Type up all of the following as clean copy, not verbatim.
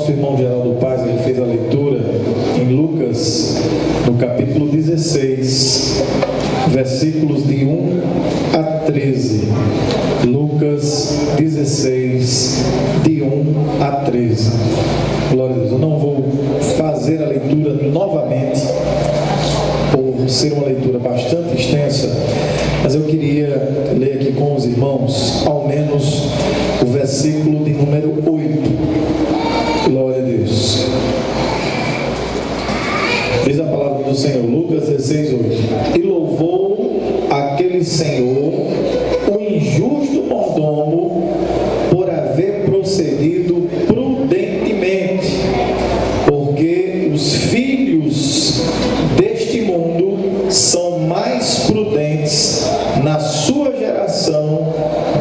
nosso irmão Geraldo Paz, ele fez a leitura em Lucas, no capítulo 16, versículos de 1 a 13. Lucas 16, de 1 a 13. Glória a Deus. Eu não vou fazer a leitura novamente, por ser uma leitura bastante extensa, mas eu queria ler aqui com os irmãos, ao menos o versículo de número 8. Glória a Deus. Diz a palavra do Senhor, Lucas 16, 8. E louvou aquele Senhor, o injusto mordomo, por haver procedido prudentemente, porque os filhos deste mundo são mais prudentes na sua geração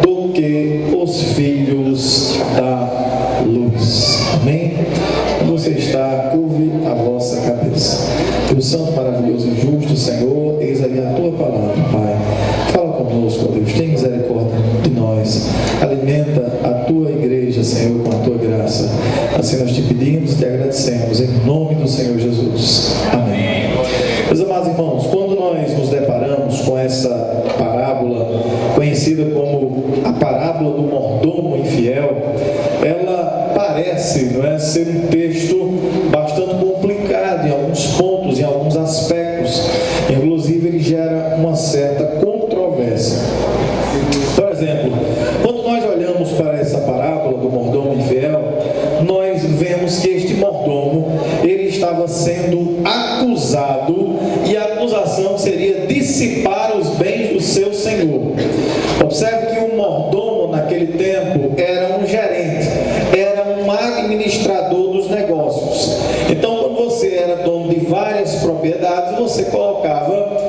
do que os filhos da luz. Amém? Você está, curve a vossa cabeça. Deus Santo, maravilhoso e justo, Senhor, eis ali a tua palavra, Pai. Fala conosco, ó Deus, tem misericórdia de nós. Alimenta a tua igreja, Senhor, com a tua graça. Assim nós te pedimos e te agradecemos, em nome do Senhor Jesus. Amém. Meus amados irmãos, quando nós nos deparamos com essa parábola, conhecida como a parábola do mordomo infiel, ela parece, não é, ser um texto bastante complicado em alguns pontos, em alguns aspectos. Inclusive, ele gera uma certa controvérsia. Por exemplo, quando nós olhamos para essa parábola do mordomo infiel, nós vemos que este mordomo, ele estava sendo acusado, e a acusação seria dissipar os bens do seu senhor. Observe que um mordomo naquele tempo era um gerente, era um administrador dos negócios. Então, quando você era dono de várias propriedades, você colocava,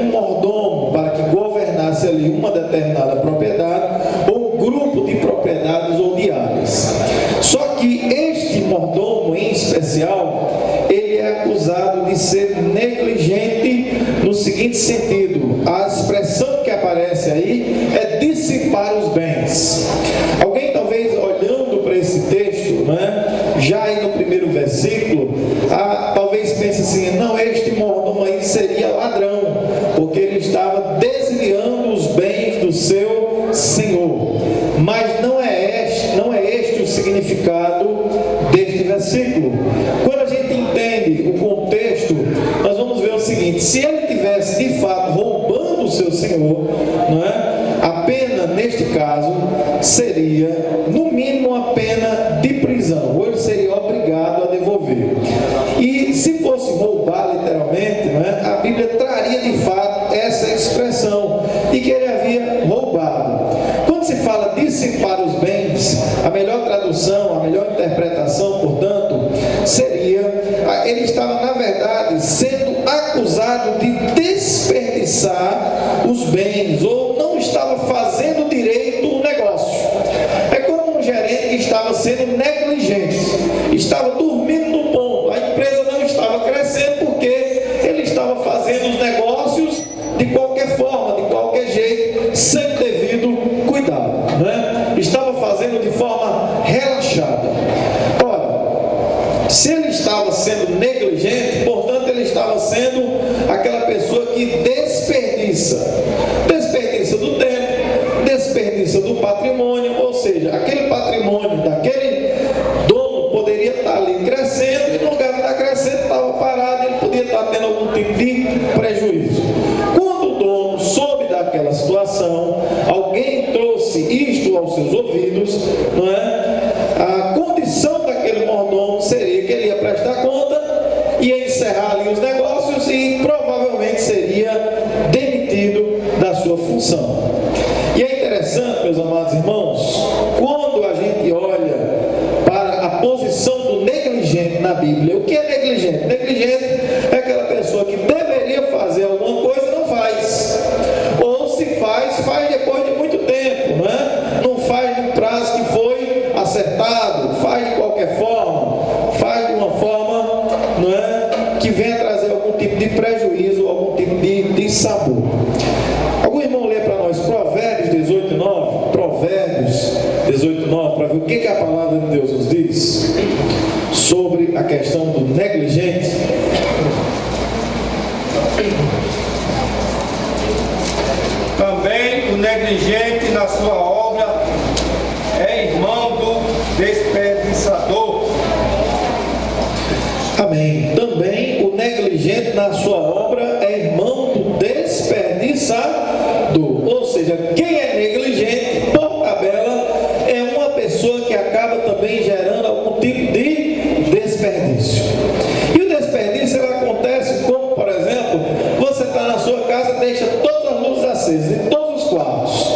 um mordomo para que governasse ali uma determinada propriedade, ou um grupo de propriedades ou de áreas. Só que este mordomo em especial, ele é acusado de ser negligente no seguinte sentido: a expressão que aparece aí é dissipar os bens. Alguém talvez olhando para esse texto, já aí no primeiro versículo, talvez pense assim: não, este mordomo aí seria ladrão, porque ele estava desviando os bens do seu senhor. Mas não é este o significado deste versículo. Quando a gente entende o contexto, nós vamos ver o seguinte: se ele tivesse de fato roubando o seu senhor, a pena neste caso seria no mínimo a pena de prisão, ou ele seria obrigado a devolver. E se fosse roubar literalmente, a Bíblia traria de fato essa expressão de que ele havia roubado. Quando se fala dissipar os bens, a melhor tradução, a melhor interpretação, portanto, seria: ele estava na verdade sendo acusado de desperdiçar os bens, ou não estava fazendo direito o negócio. É como um gerente que estava sendo negligente, estava dormindo no ponto, a empresa não estava crescendo porque ele estava fazendo os negócios de qualquer forma, de qualquer jeito, sem o devido cuidado, estava fazendo de forma relaxada. Ora, se ele estava sendo negligente, portanto ele estava sendo aquela pessoa que desperdiça do tempo, desperdiça do patrimônio, ou seja, aquele patrimônio daquele dono poderia estar ali crescendo, e no lugar de estar crescendo estava parado, ele podia estar tendo algum tipo de prejuízo. Quando o dono soube daquela situação, alguém trouxe isto aos seus ouvidos, a condição daquele mordomo seria que ele ia prestar conta, ia encerrar ali os negócios e provavelmente seria demitido da sua função. E é interessante, meus amados irmãos, quando a gente olha para a posição do negligente na Bíblia. O que é negligente? Negligente é aquela pessoa que deveria fazer alguma coisa e não faz, ou se faz depois de muito tempo, não faz no prazo que foi acertado, faz de qualquer forma, faz de uma forma que venha trazer algum tipo de prejuízo, algum tipo de sabor. Algum irmão lê para nós Provérbios 18:9, para ver o que a palavra de Deus nos diz. a questão do negligente? Também o negligente na sua obra é irmão do desperdiçador. Amém. Também o negligente na sua obra é irmão do desperdiçador. Ou seja, quem é negligente, por tabela, é uma pessoa que acaba também gerando algum tipo de desperdício. E o desperdício ele acontece como, por exemplo, você está na sua casa e deixa todas as luzes acesas em todos os quartos,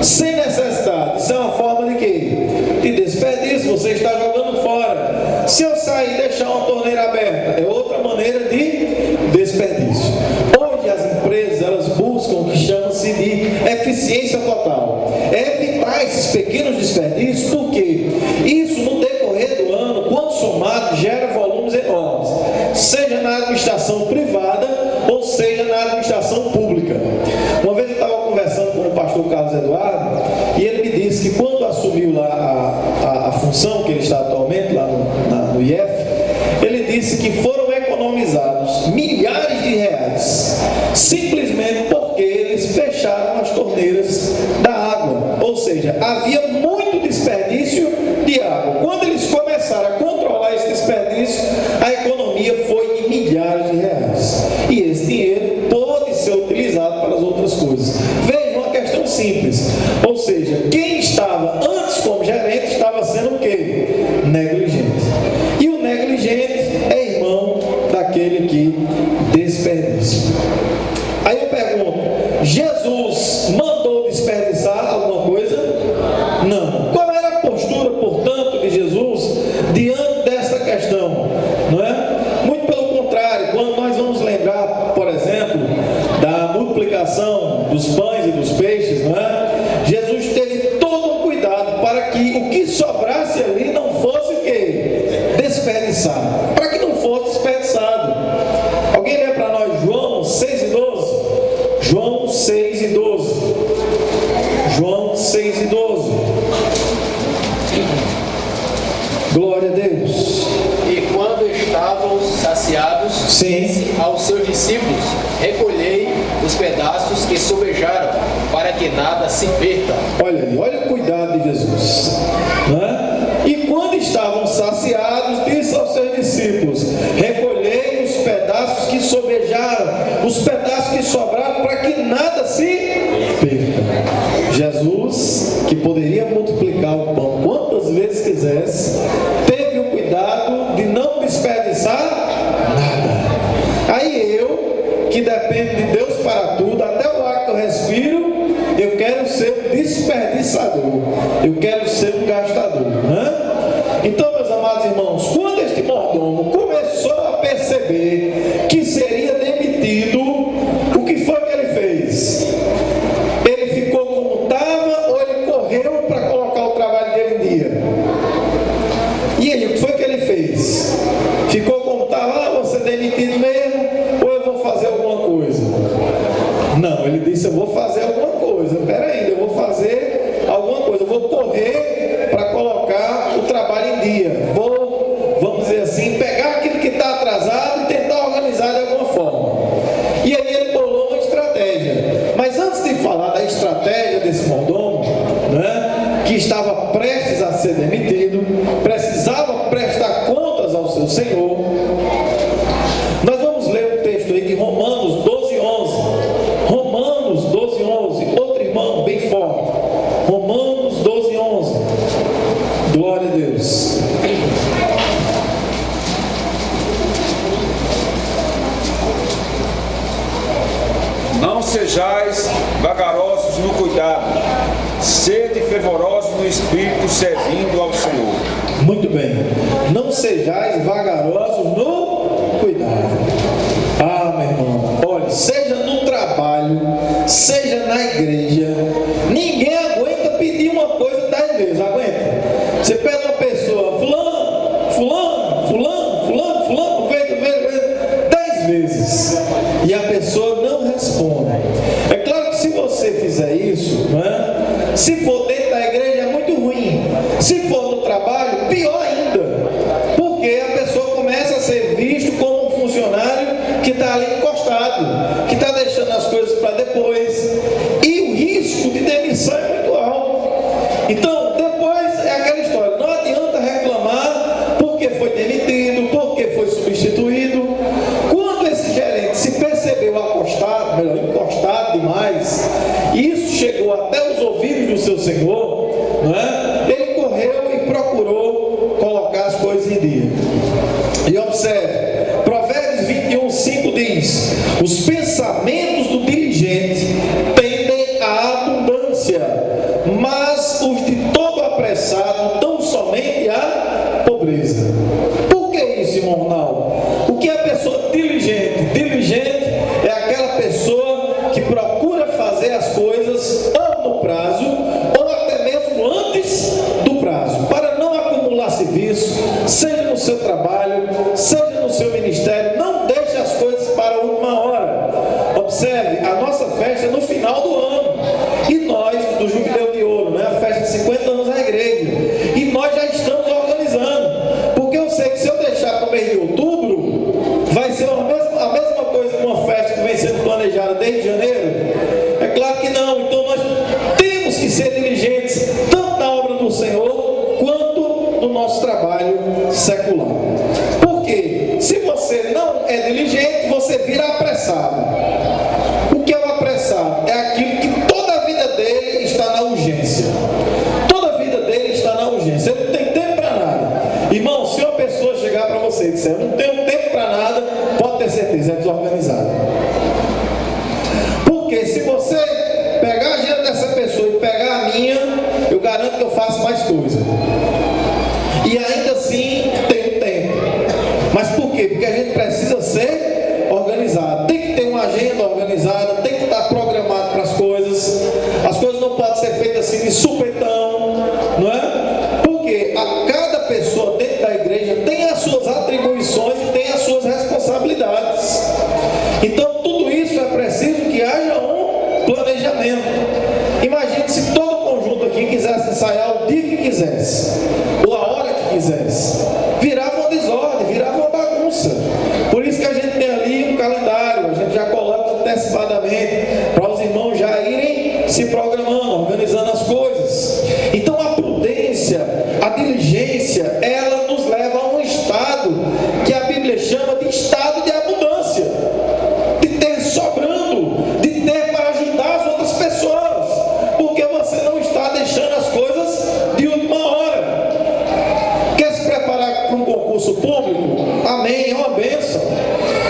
sem necessidade. Isso é uma forma de quê? De desperdício. Você está jogando fora. Se eu sair e deixar uma torneira aberta, é outra maneira de desperdício. Hoje as empresas elas buscam o que chama-se de eficiência total. É evitar esses pequenos desperdícios, porque isso no decorrer do ano, quando somado, gera volumes enormes, seja na administração privada ou seja na administração pública. Uma vez eu estava conversando com o pastor Carlos Eduardo e ele me disse que quando assumiu lá a função que ele está atualmente lá no IF, ele disse que foram economizados milhares de reais simplesmente porque eles fecharam as torneiras da água. Ou seja, havia muito desperdício de água. Quando eles começaram a controlar esse desperdício, a economia foi de milhares de reais. E esse dinheiro pode ser utilizado para as outras coisas. Veja, uma questão simples. Ou seja, quem estava antes como gerente estava sendo o quê? Negligente. E o negligente é irmão daquele que desperdiça. Aí eu pergunto, Jesus mandou desperdiçar alguma coisa? Não. Qual era a postura, portanto, de Jesus diante dessa questão? Não é? Muito pelo contrário, quando nós vamos lembrar, por exemplo, da multiplicação dos pães e dos peixes, não é? Jesus teve todo um cuidado para que o que sobrasse ali não fosse o quê? Desperdiçado. Para que não fosse desperdiçado. Alguém lê para nós João 6:12? João 6:12. João 6:12. Glória a Deus. E quando estavam saciados, Sim. disse aos seus discípulos: recolhei os pedaços que sobejaram, para que nada se perca. Olha aí, olha o cuidado de Jesus, não é? E quando estavam saciados, disse aos seus discípulos: recolhei os pedaços que sobejaram, os pedaços que sobraram, para que nada se perca. Jesus, que poderia multiplicar o pão quantas vezes quisesse, teve o cuidado de não desperdiçar nada. Aí eu, que dependo de Deus para tudo, até o ar que eu respiro, eu quero ser um desperdiçador, eu quero ser um gastador, né? Então, meus amados irmãos, quando este mordomo começou a perceber que seria demitido, o que foi que ele fez? Ele ficou como estava ou ele correu para colocar o trabalho dele em dia? E aí, o que foi que ele fez? Ficou como estava, vou ser demitido mesmo, ou eu vou fazer alguma coisa? Não, ele disse, eu vou fazer alguma coisa. Peraí, eu vou fazer alguma coisa, eu vou correr para colocar o trabalho em dia. Vou, vamos dizer assim, pegar aquilo que está atrasado e tentar organizar de alguma forma. E aí ele bolou uma estratégia. Mas antes de falar da estratégia desse mordomo, né, que estava prestes a ser demitido, precisava prestar contas ao seu Senhor, nós vamos ler um texto aí de Romanos 12:11. Romanos 12:11. Outro irmão bem forte. Romanos 12:11. Glória a Deus. Não sejais vagarosos no cuidado, sede fervorosos no espírito, servindo ao Senhor. Muito bem. Não sejais vagarosos no cuidado. Ah, meu irmão, olha, seja no trabalho, seja na igreja, ninguém aguenta pedir uma coisa 10 vezes, aguenta? Você pede uma pessoa, fulano, vem 10 vezes, e a pessoa não responde. É claro que se você fizer isso, né, se for dentro da igreja é muito ruim, se for no trabalho, pior ainda, porque a pessoa começa seja no seu trabalho, seja no seu ministério, não deixe as coisas para a última hora. Observe, a nossa festa é no final do ano, e nós, do Jubileu de Ouro, né, a festa de 50 anos da igreja, e nós já estamos organizando, porque eu sei que se eu deixar para o mês de outubro, vai ser a mesma coisa que uma festa que vem sendo planejada desde janeiro. É claro que não. Então nós temos que ser diligentes, tanto na obra do Senhor, quanto no nosso trabalho secular. Porque se você não é diligente, você vira apressado. O que é o apressado? É aquilo que toda a vida dele está na urgência. Toda a vida dele está na urgência. Ele não tem tempo para nada. Irmão, se uma pessoa chegar para você e disser, eu não tenho tempo para nada, pode ter certeza, é desorganizado. Porque se você pegar a agenda dessa pessoa e pegar a minha, eu garanto que eu faço mais coisa. E ainda assim tenho tempo. Mas por quê? Porque a gente precisa ser organizado. Tem que ter uma agenda organizada, tem que estar programado para as coisas. As coisas não podem ser feitas assim de supetão, não é? Porque cada pessoa dentro da igreja tem as suas atribuições e tem as suas responsabilidades. Então tudo isso é preciso que haja um planejamento. Imagine se todo o conjunto aqui quisesse ensaiar o dia que quisesse, ou a hora que quisesse. Virava uma desordem, virava uma bagunça. Por isso que a gente tem ali um calendário, a gente já coloca antecipadamente, para os irmãos já irem se programando, organizando as coisas. Então a prudência, a diligência, ela nos leva a um estado que a Bíblia chama de estado de abundância, de ter sobrando, de ter para ajudar as outras pessoas, porque você não está deixando as coisas de última hora. Quer se preparar para um concurso público? Amém, é uma bênção.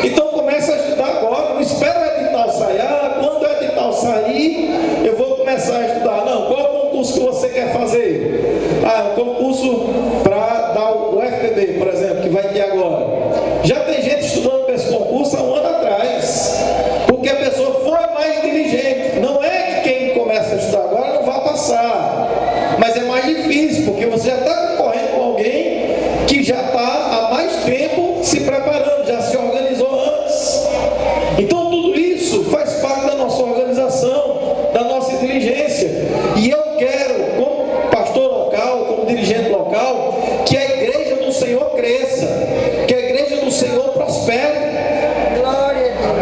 Então comece a estudar agora, não espera o edital sair. Quando o edital sair, eu vou começar a estudar. Não, qual é o concurso que você quer fazer? Um concurso para dar o FPB, por exemplo, que vai ter agora. Já tem gente estudando para esse concurso há um ano atrás, porque a pessoa foi mais diligente. Não é que quem começa a estudar agora não vai passar, mas é mais difícil, porque você já está concorrendo com alguém que já está há mais tempo se preparando, já se organizou antes. Então tudo isso faz parte da nossa organização, da nossa diligência. E eu quero, como pastor local, como dirigente local, que a igreja do Senhor cresça, que a igreja do Senhor prospere.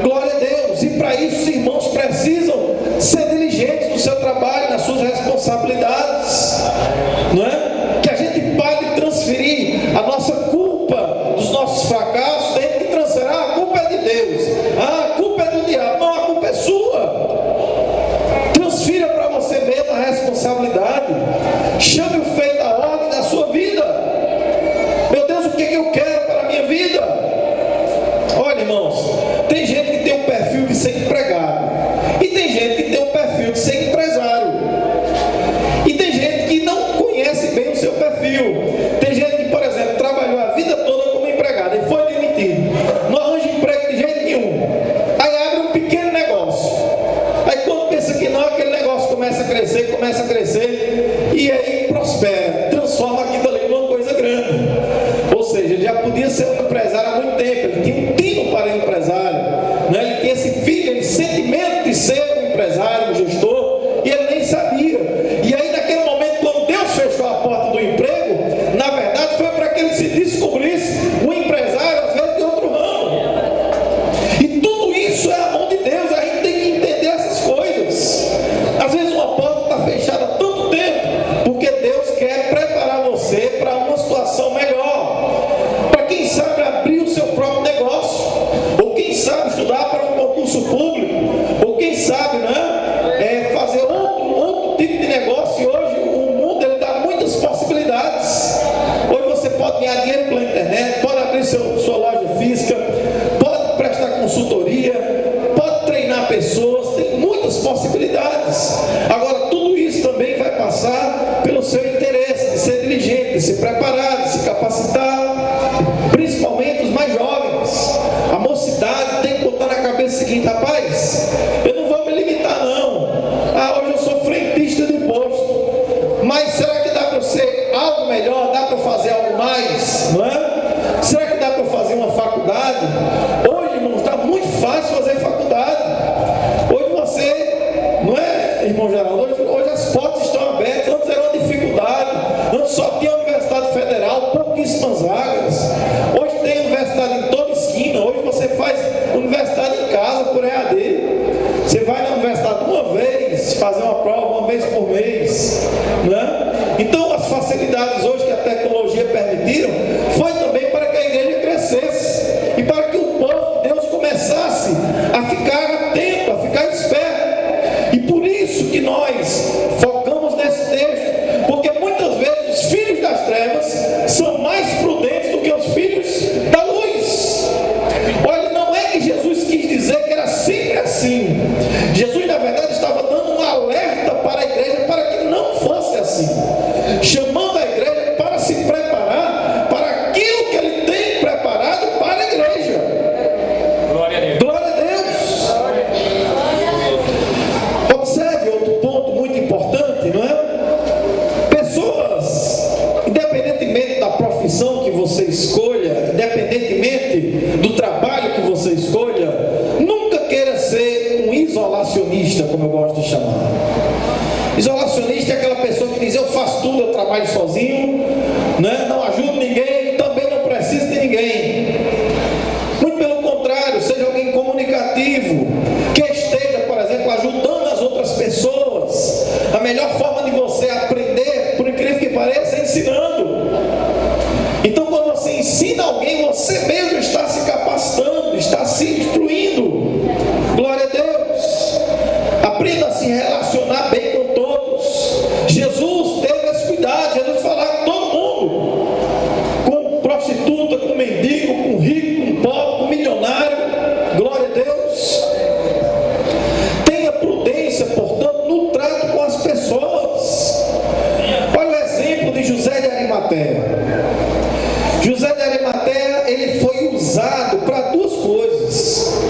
Glória a Deus. E para isso os irmãos precisam ser diligentes no seu trabalho, nas suas responsabilidades, não é? Que a gente pare de transferir a nossa culpa dos nossos fracassos, tem que transferir, a culpa é de Deus, a culpa é do diabo. Não, a culpa é sua. Transfira para você mesmo a responsabilidade. Chame o feito à ordem da sua vida. Meu Deus, o que eu quero para a minha vida? Olha, irmãos, tem gente que tem um perfil de ser empregado, e tem gente que tem um perfil de ser empresário, e tem gente que não conhece bem o seu perfil. Tem gente que, por exemplo, trabalhou a vida toda como empregado e foi demitido, não arranja emprego de jeito nenhum, aí abre um pequeno negócio, aí quando pensa que não, aquele negócio começa a crescer, e aí prospera, transforma aquilo ali numa coisa grande. Ou seja, ele já podia ser um empresário há muito tempo, ele tinha um tino para empresário, né? Ele tinha esse filho, esse sentimento de ser um empresário, um gestor, e ele nem sabia. E aí naquele momento, quando Deus fechou a porta do emprego, na verdade foi para que ele se descobrisse um empresário, às vezes de outro ramo. E tudo isso é a mão de Deus, a gente tem que entender essas coisas. Às vezes uma porta está fechada há tanto tempo, porque Deus quer preparar você para uma situação melhor, para quem sabe abrir o seu próprio negócio, ou quem sabe estudar para um concurso público, ou quem sabe, né, fazer outro tipo de negócio. E hoje o mundo ele dá muitas possibilidades. Hoje você pode ganhar dinheiro pela internet, pode abrir sua loja física, pode prestar consultoria, pode treinar pessoas, tem muitas possibilidades. Agora tudo isso também vai passar pelo seu interesse de ser diligente, de se preparar, de se capacitar, principalmente os mais jovens. A mocidade tem que botar na cabeça o seguinte: rapaz, eu não vou me limitar não. Hoje eu sou frentista de posto, mas será que dá para ser algo melhor? Dá para fazer algo mais? não é? Será que dá para fazer uma faculdade? Hoje, irmão, está muito fácil fazer faculdade. Hoje você, não é, irmão Geraldo? Hoje as portas estão abertas. Antes era uma dificuldade. Antes só tinha a Universidade Federal, pouquíssimas vagas. Hoje tem universidade em toda esquina. Hoje você faz universidade em casa por EAD. Você vai na universidade uma vez, fazer uma prova uma vez por mês, né? Então as facilidades hoje que a tecnologia permitiram foi também para que a igreja crescesse e para que o povo de Deus começasse a ficar atento, a ficar esperto. E por isso que nós focamos nesse texto, porque muitas vezes os filhos das trevas são mais prudentes do que os filhos da luz. Olha, não é que Jesus quis dizer que era sempre assim. Jesus, na verdade, estava dando um alerta para a igreja para que não fosse assim, chamando a igreja para se preparar para aquilo que Ele tem preparado para a igreja. Glória a Deus. Glória a Deus. Observe outro ponto muito importante, não é? Pessoas, independentemente da profissão que você escolha, independentemente do trabalho que você escolha, nunca queira ser um isolacionista, como eu gosto de chamar. Isolacionista é aquela pessoa que diz: eu faço tudo, eu trabalho sozinho, né? Não ajudo ninguém, também não preciso de ninguém. Muito pelo contrário, seja alguém comunicativo, que esteja, por exemplo, ajudando as outras pessoas. A melhor forma de você aprender, por incrível que pareça, é ensinando. Então, quando você ensina alguém, você mesmo está se capacitando, está se instruindo. Glória a Deus. Aprenda a se relacionar bem com todos. Jesus teve esse cuidado. Jesus falava com todo mundo, com prostituta, com mendigo, com rico, com pobre, com milionário. Glória a Deus. Tenha prudência, portanto, no trato com as pessoas. Olha o exemplo de José de Arimateia. José de Arimateia, ele foi usado para duas coisas,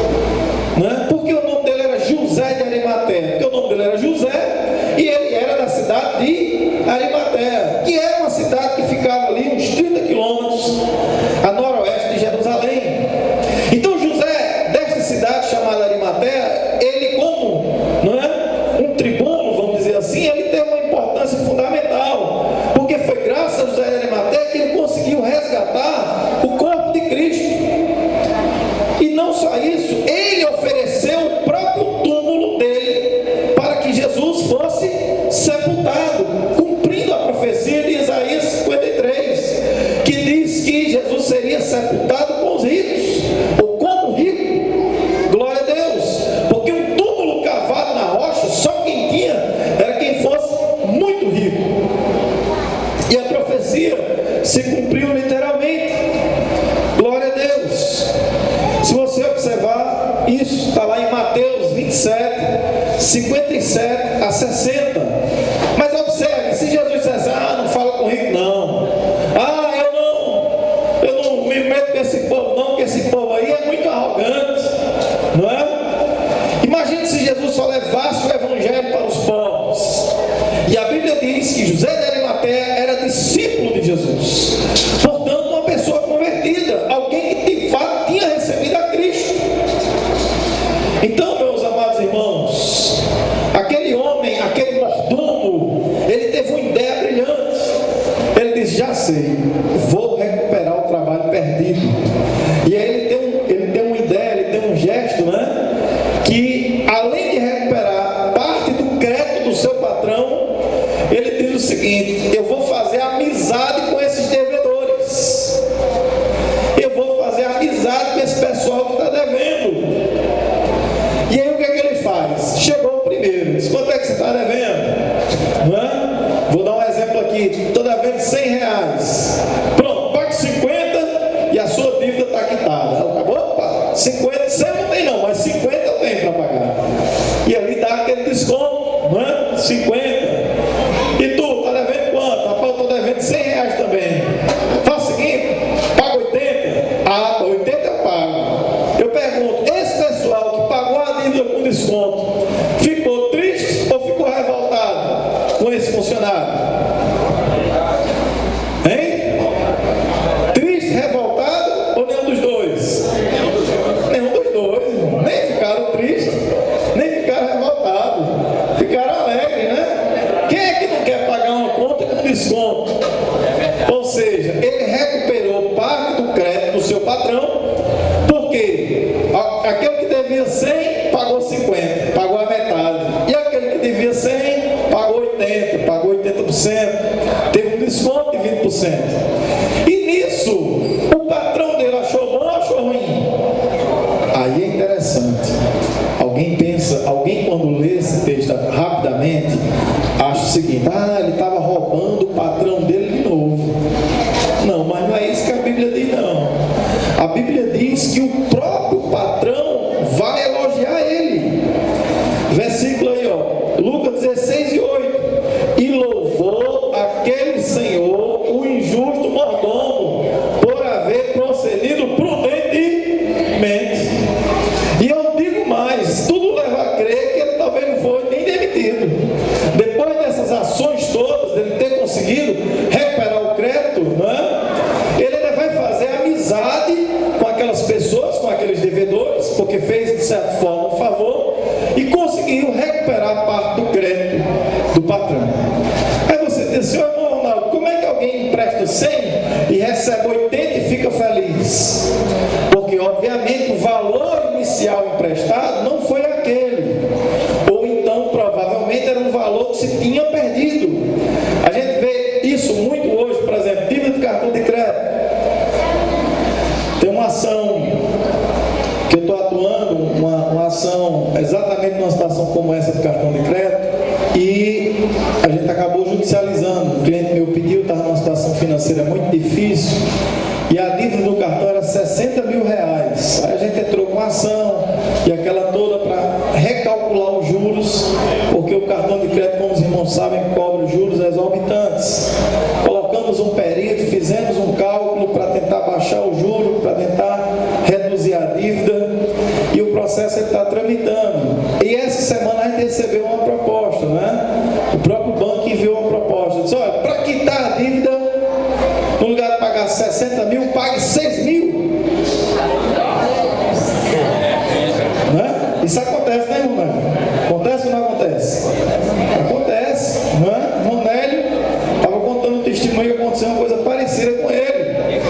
né? Porque o nome dele era José de Arimateia, porque o nome dele era José e ele era da cidade de Arimateia, que era uma cidade que ficava ali uns 30 quilômetros a noroeste de Jerusalém. Então José, desta cidade chamada Arimateia, ele, como, não é, um tribuno, vamos dizer assim, ele teve uma importância fundamental, porque foi graças a José de Arimateia que ele conseguiu resgatar o corpo de Cristo. E não só isso, ele ofereceu o próprio túmulo dele para que Jesus fosse sepultado, cumprindo a profecia de Isaías 53, que diz que Jesus seria sepultado com os ricos, ou como rico. Glória a Deus. Porque um túmulo cavado na rocha, só quem tinha era quem fosse muito rico. E a profecia se cumpriu literalmente. Glória a Deus. Se você observar, isso está lá em Mateus 27, 57 a 60. Mas observe, se Jesus dissesse: não fala com o rico não, eu não me meto com esse povo não, porque esse povo aí é muito arrogante, não é? Imagine se Jesus só levasse o evangelho para os povos. E a Bíblia diz que José de Arimateia era discípulo de Jesus, portanto uma pessoa convertida, alguém que de fato tinha recebido a Cristo. Então, meus amados irmãos, aquele homem, aquele mordomo, ele teve uma ideia brilhante. Ele disse: já sei, vou recuperar o trabalho perdido. E aí ele tem uma ideia, ele tem um gesto, né? Que além de recuperar parte do crédito do seu patrão, ele diz o seguinte: eu vou fazer amizade com esses devedores, eu vou fazer amizade com esse pessoal que está devendo. E aí o que é que ele faz? Chegou o primeiro, diz: quanto é que você está devendo? Não é? Vou dar um exemplo aqui: estou devendo R$100. Pronto, pague 50 e a sua dívida está quitada. Acabou? Opa, 50, 100 não tem não, mas 50 eu tenho para pagar. E ali dá aquele desconto, não é? 50. E tu, está devendo quanto? Rapaz, eu estou devendo R$100 também. Ou seja, ele recuperou parte do crédito do seu patrão, porque aquele que devia 100 pagou 50, pagou a metade, e aquele que devia 100 pagou 80, pagou 80%, teve um desconto de 20%. E nisso, o patrão dele achou bom ou achou ruim? Aí é interessante. Alguém quando lê esse texto rapidamente, acha o seguinte: ele estava roubando o patrão dele de novo. Não, mas não é isso que a Bíblia diz, não. A Bíblia diz que o próprio patrão vai elogiar ele. Versículo aí, Lucas 16:8. E louvou aquele senhor, o injusto mordomo, por haver procedido prudentemente. E eu digo mais, tudo leva a crer que ele talvez não foi nem demitido. Depois dessas ações todas, dele ter conseguido recuperar o crédito, ele ainda vai fazer amizade com aquelas pessoas, com aqueles devedores, porque fez de certa forma um favor e conseguiu recuperar parte do crédito do patrão. Aí você diz: senhor Ronaldo, como é que alguém empresta 100 e recebe 80 e fica feliz? Porque obviamente o valor inicial emprestado não foi aquele, ou então provavelmente era um valor que se tinha perdido. A gente vê isso muito hoje, por exemplo, dívida de cartão de crédito. Tem uma ação que eu estou atuando, uma ação exatamente numa situação como essa de cartão de crédito, e a gente acabou judicializando. O cliente meu pediu, estava numa situação financeira muito difícil, e a dívida do cartão era 60 mil reais. Aí a gente entrou com a ação e aquela toda para recalcular os juros, porque o cartão de crédito, como os irmãos sabem, cobra juros exorbitantes. Colocamos um perito, fizemos um cálculo para tentar baixar o juro, para tentar reduzir a dívida, e o processo está tramitando. E essa semana a gente recebeu uma proposta, o próprio banco enviou uma proposta, disse: olha, para quitar a dívida, no lugar de pagar 60 mil, pague 6 mil. Isso acontece, né, irmão? Acontece ou não acontece? Acontece, Ronélio estava contando um testemunho que aconteceu uma coisa parecida com ele.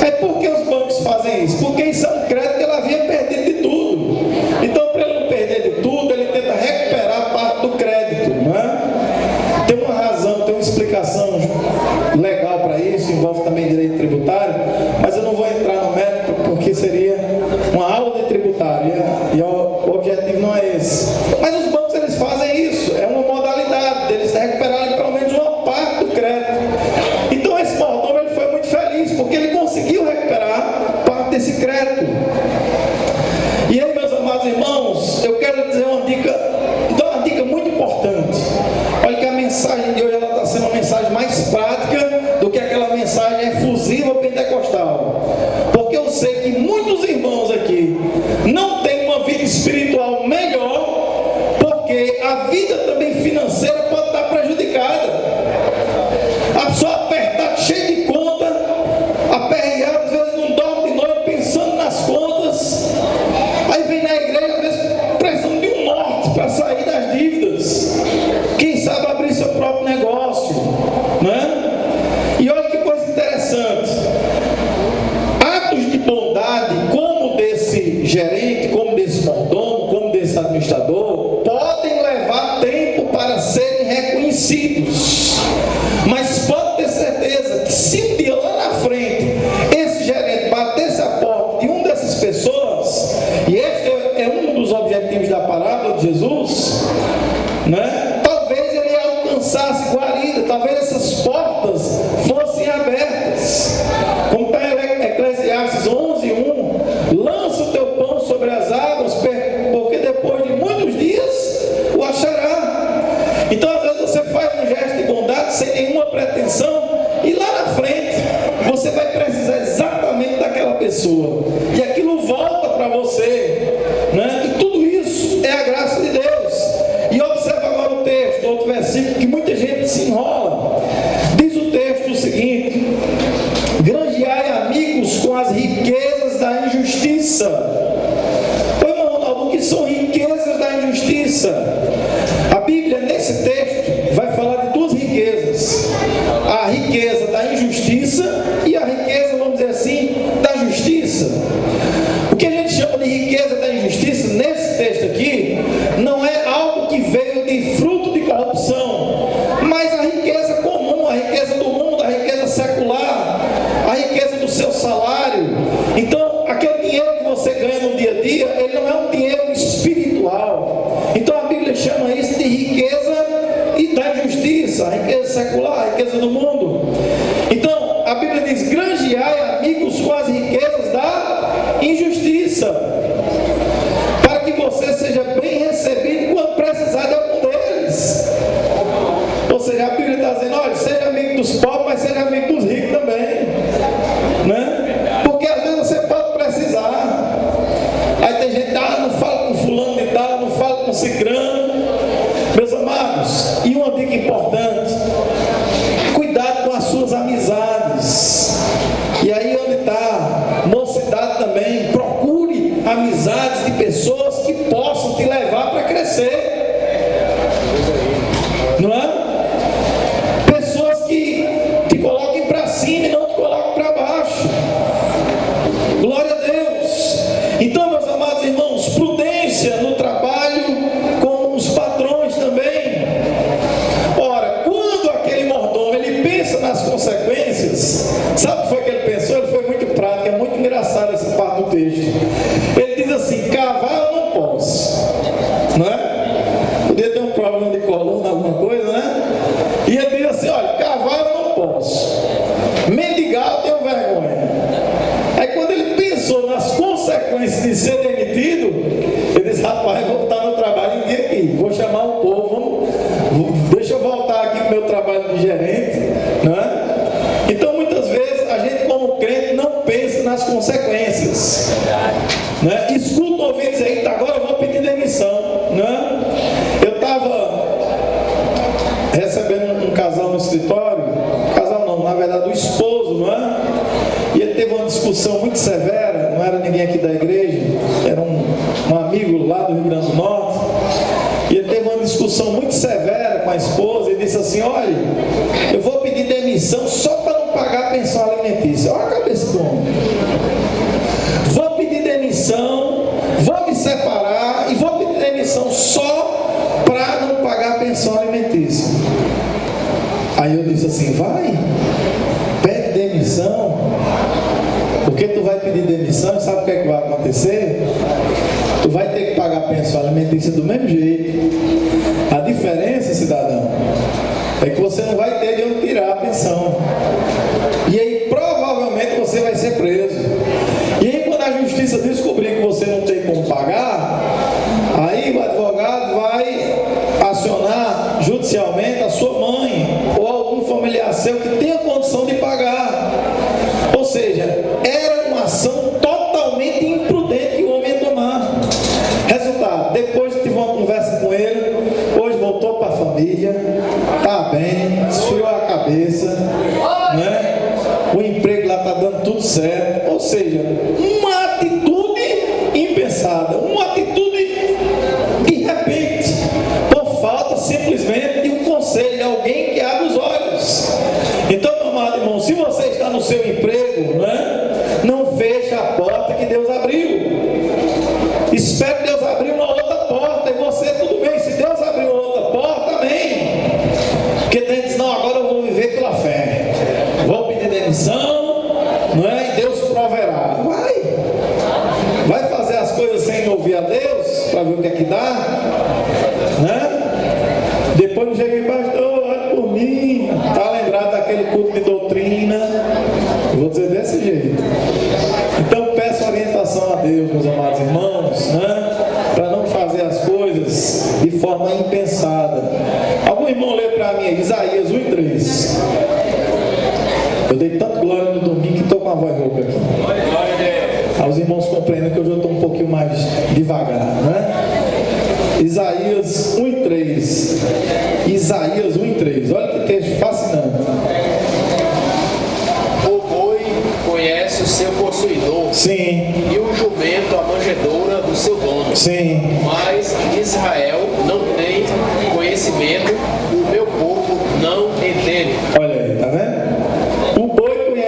Aí por que os bancos fazem isso? Porque isso é um crédito que ele havia perdido de tudo. Então, para ele não perder de tudo, ele tenta recuperar parte do crédito, Tem uma razão, tem uma explicação legal para isso, envolve também direito tributário, mas eu não vou entrar no mérito porque seria uma aula de tributário, e o objetivo não é esse. Mas os bancos, eles fazem isso, é uma modalidade deles recuperarem pelo menos uma parte do crédito. Então esse mordomo, ele foi muito feliz, porque ele conseguiu recuperar parte desse crédito. E aí, meus amados irmãos, eu quero dizer uma dica muito importante. Olha que a mensagem de hoje está sendo uma mensagem mais prática do que aquela mensagem efusiva pentecostal. Porque eu sei que muitos irmãos aqui não têm uma vida espiritual melhor, porque a vida também financeira pode estar prejudicada. A pessoa apertada, cheia de conta, aperreada, às vezes não dorme de noite pensando nas contas, aí vem na igreja, às vezes precisando de um norte para sair das dívidas, quem sabe abrir seu próprio negócio, E olha que coisa interessante, atos de bondade como desse gerente, como desse mordomo, como desse administrador, podem levar tempo para serem reconhecidos, mas pode ter certeza que se um dia lá na frente esse gerente batesse a porta de uma dessas pessoas, e este é um dos objetivos da parábola de Jesus, talvez ele alcançasse guarida, talvez essas portas fossem abertas, como está em Eclesiastes 11:1, lança o teu pão sobre as águas, porque depois de muitos dias o achará. Então às vezes você faz um gesto de bondade sem nenhuma pretensão, e lá na frente você vai precisar exatamente daquela pessoa, e aquilo volta para você, E tudo isso é a graça de Deus. E observa agora o texto, outro versículo que muita gente se enrola. Diz o texto o seguinte: granjeai amigos com as riquezas da injustiça. Ô irmão Ronaldo, o que são riquezas da injustiça? A Bíblia, nesse texto, vai falar de duas riquezas: a riqueza da injustiça injustiça e a riqueza, vamos dizer assim, da justiça. O que a gente chama de riqueza da injustiça, nesse texto aqui, não é algo que veio de fruto de corrupção, mas a riqueza comum, a riqueza do mundo, a riqueza secular, a riqueza do seu salário. Então, aquele dinheiro que você ganha no dia a dia, ele não é um dinheiro espiritual. Então, a Bíblia chama isso de riqueza e da injustiça, a riqueza secular, a riqueza do mundo. Então, a Bíblia diz: granjeai amigos com as riquezas da injustiça, para que você seja bem recebido quando precisar de algum deles. Ou seja, a Bíblia está dizendo: olha, seja amigo dos pobres, mas seja amigo dos ricos também, né? Porque às vezes você pode precisar. Aí tem gente: não fala com fulano de tal, não fala com cicrano. Meus amados, e uma dica importante: cuidado com as suas amizades. E aí onde está, mocidade também, procure amizades de pessoas que possam te levar para crescer, não é? Pessoas que te coloquem para cima e não te coloquem para baixo. Glória a Deus. Então, meus amados irmãos, prudência no trabalho com os patrões também. Ora, quando aquele mordomo ele pensa nas consequências, sabe o que foi que ele pensou? Ele foi muito prático, é muito engraçado essa parte do texto. Ele diz assim: cavar eu não posso, não é? Podia ter um problema de coluna, alguma coisa, né? E ele diz assim: olha, cavar eu não posso, mendigar eu tenho vergonha. Aí quando ele pensou nas consequências de ser demitido, ele disse: rapaz, vou voltar no trabalho um dia aqui, vou chamar o povo, deixa eu voltar aqui para o meu trabalho de gerente, não é? Então muitas vezes a gente como crente não pensa nas consequências, né? Escuta o ouvido dizer: eita, agora eu vou pedir demissão, né? Eu estava recebendo um casal no escritório, casal não, na verdade o esposo, não é? E ele teve uma discussão muito severa, não era ninguém aqui da igreja, era um amigo lá do Rio Grande do Norte. E ele teve uma discussão muito severa com a esposa e disse assim: olha, eu vou pedir demissão só para não pagar a pensão alimentícia. Olha a cabeça do homem. Vou pedir demissão, vou me separar e vou pedir demissão só para não pagar a pensão alimentícia. Aí eu disse assim: vai, pede demissão, porque tu vai pedir demissão e sabe o que é que vai acontecer? Tu vai ter que pagar a pensão alimentícia do mesmo jeito. A diferença, cidadão, é que você não vai ter de onde tirar a pensão. E aí provavelmente você vai ser preso. E aí quando a justiça descobrir que você não tem como pagar, aí o advogado vai acionar judicialmente a sua mãe ou algum familiar seu que tenha condição de pagar. Ou seja, era uma ação totalmente imprudente que o homem ia tomar. Resultado: depois tive uma conversa com ele, hoje voltou para a família, está bem, esfriou a cabeça, né? O emprego lá está dando tudo certo. Ou seja, uma atitude impensada, uma atitude de repente, por falta simplesmente de um conselho, de alguém que abre os olhos. Então, meu amado irmão, se você está no seu emprego, né, não feche a porta que Deus abriu. Espere Deus abrir uma outra porta e você, tudo bem, se Deus abrir uma outra porta, amém. Porque tem que dizer: não, agora eu vou viver pela fé, vou pedir demissão, não é? E Deus proverá. Vai fazer as coisas sem ouvir a Deus, para ver o que é que dá, né? Depois não chega e: pastor, olha por mim, está lembrado daquele culto de doutrina? Eu vou dizer desse jeito. Então peço orientação a Deus, meus amados irmãos, né? Para não fazer as coisas de forma impensada. Algum irmão lê para mim Isaías 1:3. Eu dei tanto glória no domingo que estou com a voz rouca aqui. Os irmãos compreendem que eu já estou um pouquinho mais devagar, né? Isaías 1:3. Isaías 1:3. Olha que texto fascinante. O boi conhece o seu possuidor. Sim. E o jumento a manjedoura do seu dono. Sim. Mas Israel não tem conhecimento, o meu povo não entende. Olha aí, tá vendo? O boi conhece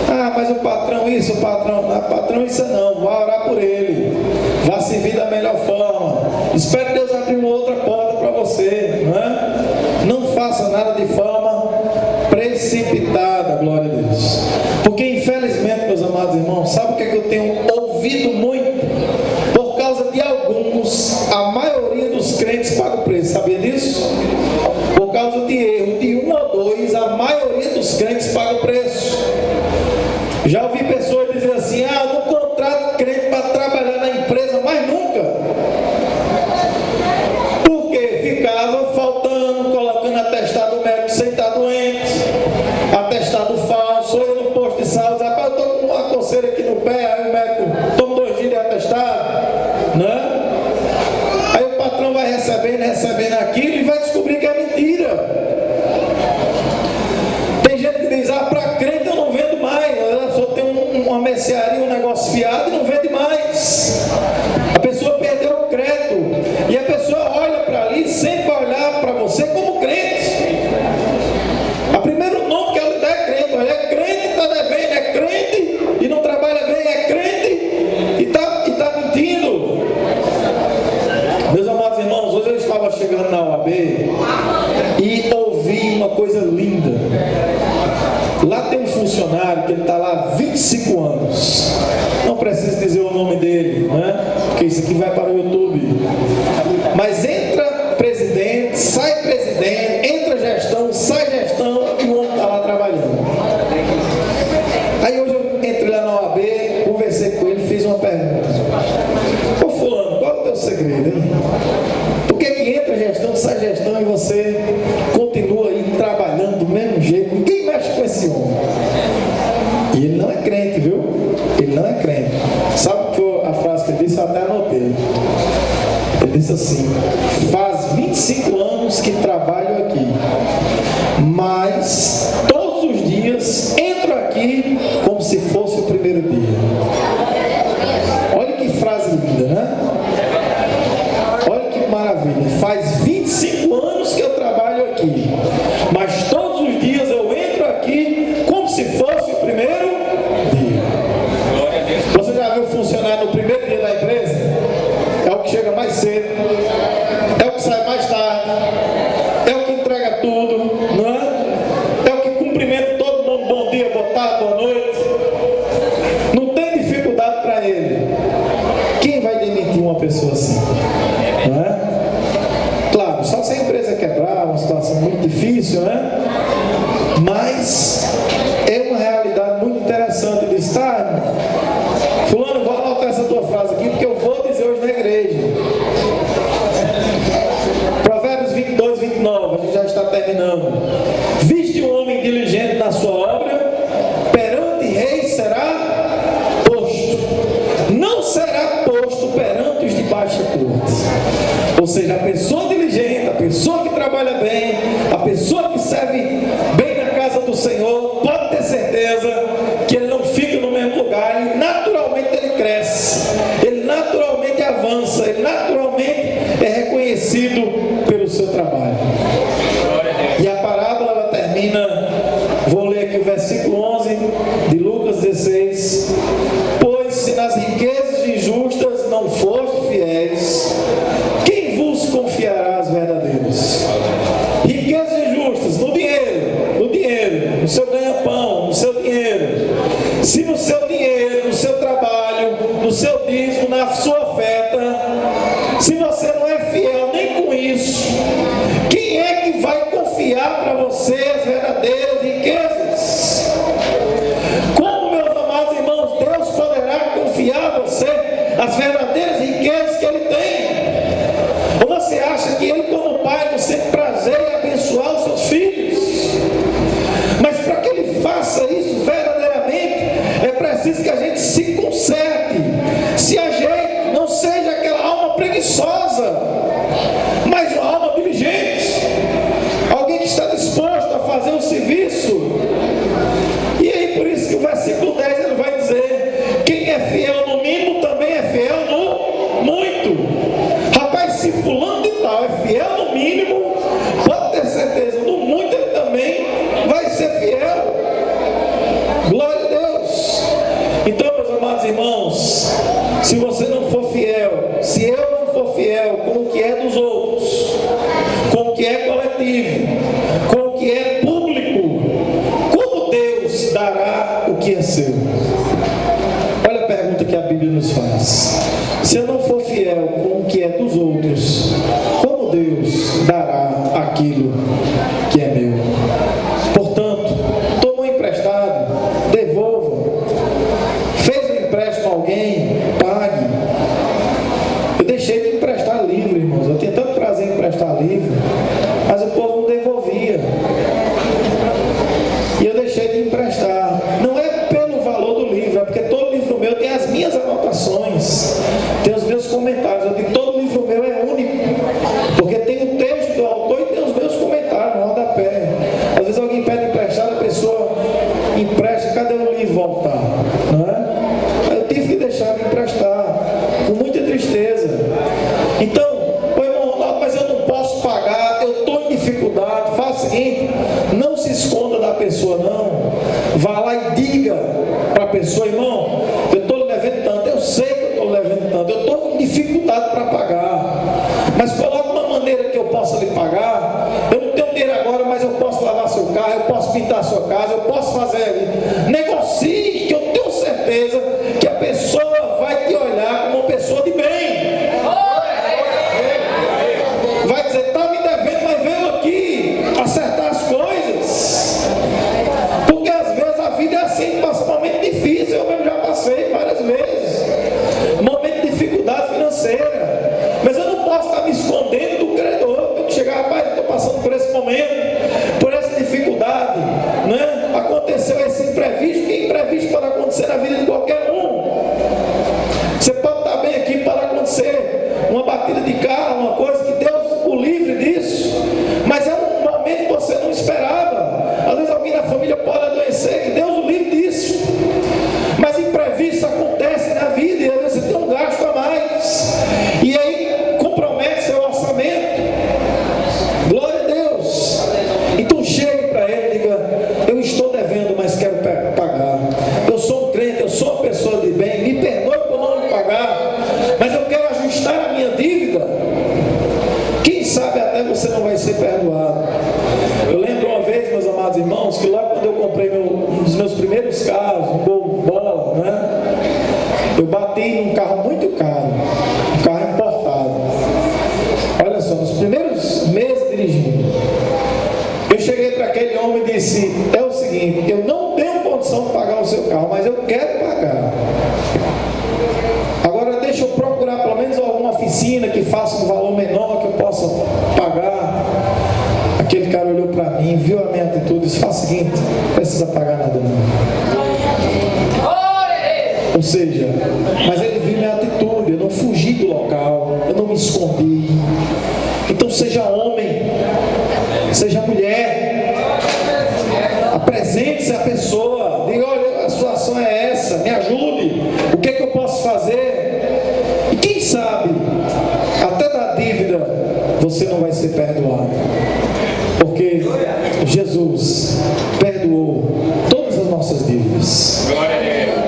Ah, mas o patrão isso, o patrão isso não. Vá orar por ele. Vá servir da melhor forma. Espere Deus abrir uma outra porta para você, não é? Não faça nada de forma precipitada, glória a Deus. Porque infelizmente, meus amados irmãos, sabe o que eu tenho ouvido muito? Por causa de alguns, a maioria dos crentes paga o preço, sabia disso? Por causa de erro de um ou dois, a maioria dos crentes paga o preço. Já ouvi pessoas dizer assim: ah, eu não contrato crente para trabalhar na empresa mais nunca. Porque ficava faltando, colocando atestado médico sem estar doente, atestado falso, ou eu no posto de saúde, rapaz, eu estou com uma coceira aqui no pé, aí o médico toma 2 dias de atestado, né? Aí o patrão vai recebendo aquilo e vai descobrir que é mentira. Tem gente que diz: ah, para crente eu não vendo mais, eu só tenho uma mercearia, um negócio fiado e não vende mais. A pessoa perdeu o crédito e a pessoa olha para ali sem olhar para você como crente. O primeiro nome que ela dá é crente. Olha, é crente, está devendo, é crente e não trabalha bem, é crente e está mentindo. Meus amados irmãos, hoje eu estava chegando na OAB e ouvi uma coisa linda. Lá tem um funcionário que ele está lá há 25 anos. Não preciso dizer o nome dele, né? Porque isso aqui vai para o YouTube. Mas entra presidente, sai presidente, entra gestão, sai gestão e o homem está lá trabalhando. Aí hoje eu entrei lá na OAB, conversei com ele, fiz uma pergunta: ô fulano, qual é o teu segredo, hein? Por que entra gestão, sai gestão e você continua aí trabalhando do mesmo jeito? Ninguém mexe com esse homem. E ele não é crente, viu? Ele não é crente. Sabe o que foi a frase que ele disse? Eu até anotei. Ele disse assim: faz 25 anos que trabalho aqui, mas todos os dias entro aqui como se fosse o primeiro dia. Olha que frase linda, né? Olha que maravilha. Faz 25 anos que eu trabalho aqui, mas todos os dias eu entro aqui como se fosse o primeiro dia. Você já viu funcionário no primeiro dia da empresa? É o que chega mais cedo, é o que sai mais tarde, é o que entrega tudo, não é? É o que cumprimenta todo mundo: bom dia, boa tarde, boa noite. Não tem dificuldade para ele. Quem vai demitir uma pessoa assim? Não é? Claro, só se a empresa quebrar, uma situação muito difícil, né? Mas é uma realidade muito interessante de estar. Fulano, vou anotar essa tua frase aqui, porque eu vou dizer hoje na igreja. Provérbios 22, 29, a gente já está terminando. Viste um homem diligente na sua obra, perante reis será posto, não será posto perante os de baixa corte. Ou seja, a pessoa diligente, a pessoa que trabalha bem, a pessoa que serve bem na casa do Senhor, pode ter certeza que ele não fica no mesmo lugar. Ele naturalmente ele cresce, ele naturalmente avança, ele naturalmente é reconhecido pelo seu trabalho. E a parábola ela termina, vou ler aqui o versículo 11 de Lucas 16: pois se nas riquezas injustas não foste fiéis, quem vos confiará as verdadeiras? Riquezas injustas, no dinheiro, no seu ganha-pão, no seu dinheiro. Se no seu dinheiro, no seu trabalho, no seu dízimo, na sua oferta, se você não é fiel nem com isso, quem é que vai confiar para você as verdadeiras riquezas? Como, meus amados irmãos, Deus poderá confiar a você as verdadeiras riquezas que Ele tem? Ou você acha que Ele, como Pai, não sente prazer em abençoar os seus filhos? Mas para que Ele faça isso verdadeiramente, é preciso que é seu. Olha a pergunta que a Bíblia nos faz. Se eu não for fiel com o que é dos outros, como Deus dará aquilo que é meu? Portanto, tomou emprestado, devolva. Fez um empréstimo a alguém, pague. Eu deixei de emprestar livro, irmãos. Eu tinha tanto prazer em emprestar livro, mas o povo não devolvia. E eu deixei de emprestar. Não é pelo valor do livro, é porque todo livro meu tem as minhas anotações, tem os meus comentários. Eu digo, todo livro meu é único, porque tem o texto do autor e tem os meus comentários no rodapé. Às vezes alguém pede emprestado, a pessoa empresta, cadê o livro voltar? Não é? Eu tive que deixar de emprestar, com muita tristeza. Então, o irmão Ronaldo, mas eu não posso pagar, eu estou em dificuldade. Faça o seguinte, não se esconda da pessoa, não. Vá lá e diga para a pessoa, irmão, eu estou levando tanto, eu sei que eu estou levando tanto, eu estou em dificuldade para pagar, mas coloque uma maneira que eu possa lhe pagar. Eu não tenho dinheiro agora, mas eu posso lavar seu carro, eu posso pintar a sua casa, eu posso fazer ali. Negocie, que eu tenho certeza que a pessoa vai te olhar como uma pessoa de bem. Vai dizer, está me devendo, mas veio aqui acertar as coisas. Porque às vezes a vida é assim, passa um momento difícil. Eu mesmo já passei várias vezes momento de dificuldade financeira, mas eu não posso estar me escondendo do credor. Eu tenho que chegar, rapaz, eu estou passando por esse momento, por essa dificuldade, né? Aconteceu esse imprevisto, que imprevisto pode acontecer na vida de qualquer um. Você pode estar bem aqui, pode acontecer uma batida de carro, uma coisa que Deus o livre disso, mas é um momento que você não esperava. Às vezes alguém da família pode adoecer, que Deus o livre disso, mas imprevistos acontecem na vida, e às vezes você tem um gasto a mais, e aí compromete seu orçamento. Glória a Deus. Então chegue para ele e diga, eu estou devendo, mas quero pagar. Eu sou um crente, eu sou uma pessoa de bem, me perdoe por não me pagar, mas eu quero ajustar a minha dívida. Quem sabe até você não vai ser perdoado. Eu lembro uma vez, meus amados irmãos, que logo quando eu comprei um dos meus primeiros carros, um Gol Bola, né? Eu bati num carro muito caro, um carro importado. Olha só, nos primeiros meses dirigindo, eu cheguei para aquele homem e disse, é o seguinte, eu não tenho condição de pagar o seu carro, mas eu quero pagar. Agora deixa eu procurar pelo menos alguma oficina que faça um valor menor, que eu possa pagar. Aquele cara olhou para mim, viu a minha atitude e disse, faz o seguinte, não precisa pagar nada não. Ou seja, mas ele viu minha atitude, eu não fugi do local, eu não me escondi. Então seja homem, seja mulher, apresente-se à pessoa, diga, olha, a situação é essa, me ajude, o que é que eu posso fazer? E quem sabe, até da dívida, você não vai ser perdoado, porque Jesus perdoou todas as nossas dívidas,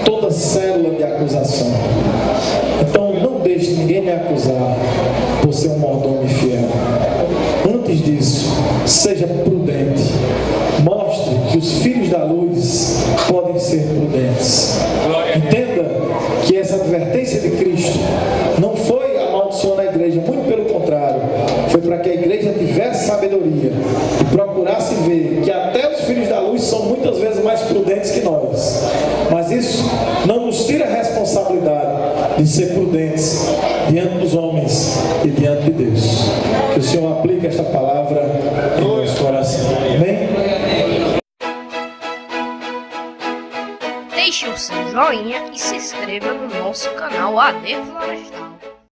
toda célula de acusação. Então não deixe ninguém me acusar por ser um mordomo infiel. Antes disso, seja prudente, mostre que os filhos da luz podem ser prudentes. Entenda que essa advertência de Cristo não foi amaldiçoando a igreja, muito pelo contrário, foi para que a igreja tivesse sabedoria e procurasse ver que até os filhos da luz são muitas vezes mais prudentes que nós, mas isso não nos tira a responsabilidade de ser prudentes diante dos homens e diante de Deus. Que o Senhor aplique esta palavra em nosso coração. Amém? Deixe o seu joinha e se inscreva no nosso canal AD Florestal.